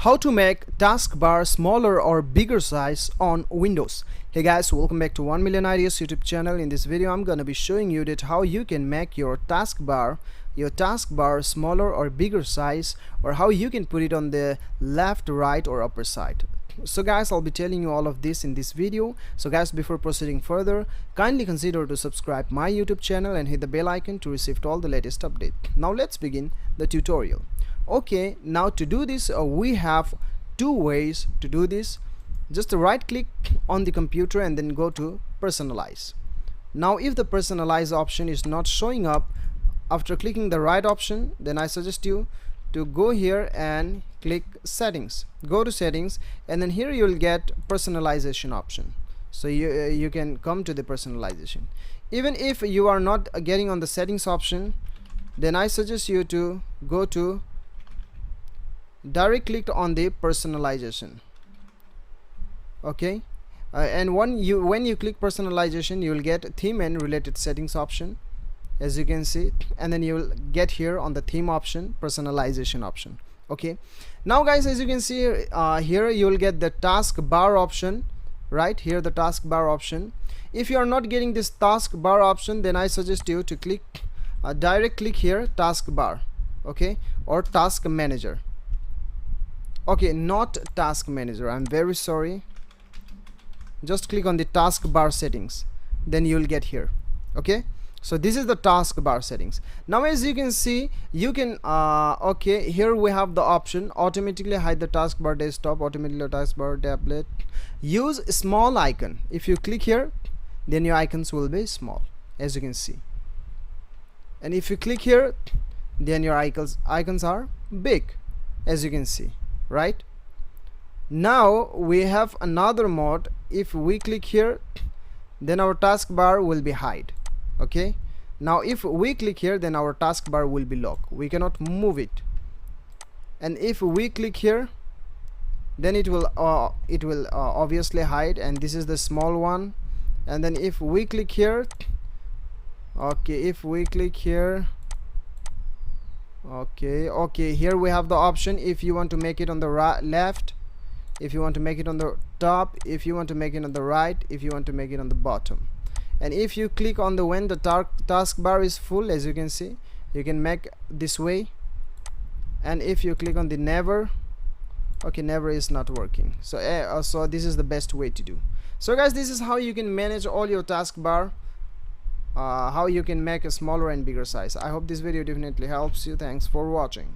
How to make taskbar smaller or bigger size on Windows. Hey guys, welcome back to 1 Million Ideas YouTube channel. In this video I'm gonna be showing you that how you can make your taskbar smaller or bigger size, or how you can put it on the left, right or upper side. So guys, I'll be telling you all of this in this video. So guys, before proceeding further, kindly consider to subscribe my YouTube channel and hit the bell icon to receive all the latest update. Now let's begin the tutorial. Okay, now to do this we have two ways to do this. Just right click on the computer and then go to personalize. Now if the personalize option is not showing up after clicking the right option, then I suggest you to go here and click settings. Go to settings and then here you will get personalization option. So you can come to the personalization. Even if you are not getting on the settings option, then I suggest you to go to direct click on the personalization. Okay, and when you click personalization, you will get theme and related settings option, as you can see, and then you will get here on the theme option, personalization option. Okay, now guys, as you can see here you will get the taskbar option. Right here, the taskbar option. If you are not getting this taskbar option, then I suggest you to click direct click here, taskbar. Okay, or task manager. Okay, not task manager, I'm very sorry. Just click on the taskbar settings, then you will get here. Okay, so this is the taskbar settings. Now as you can see, you can okay, here we have the option automatically hide the taskbar desktop, automatically taskbar tablet, use small icon. If you click here, then your icons will be small, as you can see, and if you click here, then your icons are big, as you can see. Right now we have another mode. If we click here, then our taskbar will be hide. Okay, now if we click here, then our taskbar will be lock, we cannot move it. And if we click here, then it will obviously hide, and this is the small one. And then if we click here, okay, if we click here, okay, here we have the option. If you want to make it on the left, if you want to make it on the top, if you want to make it on the right, if you want to make it on the bottom. And if you click on the when the taskbar is full, as you can see, you can make this way. And if you click on the never, okay, never is not working. So so this is the best way to do. So guys, this is how you can manage all your taskbar, how you can make a smaller and bigger size. I hope this video definitely helps you. Thanks for watching.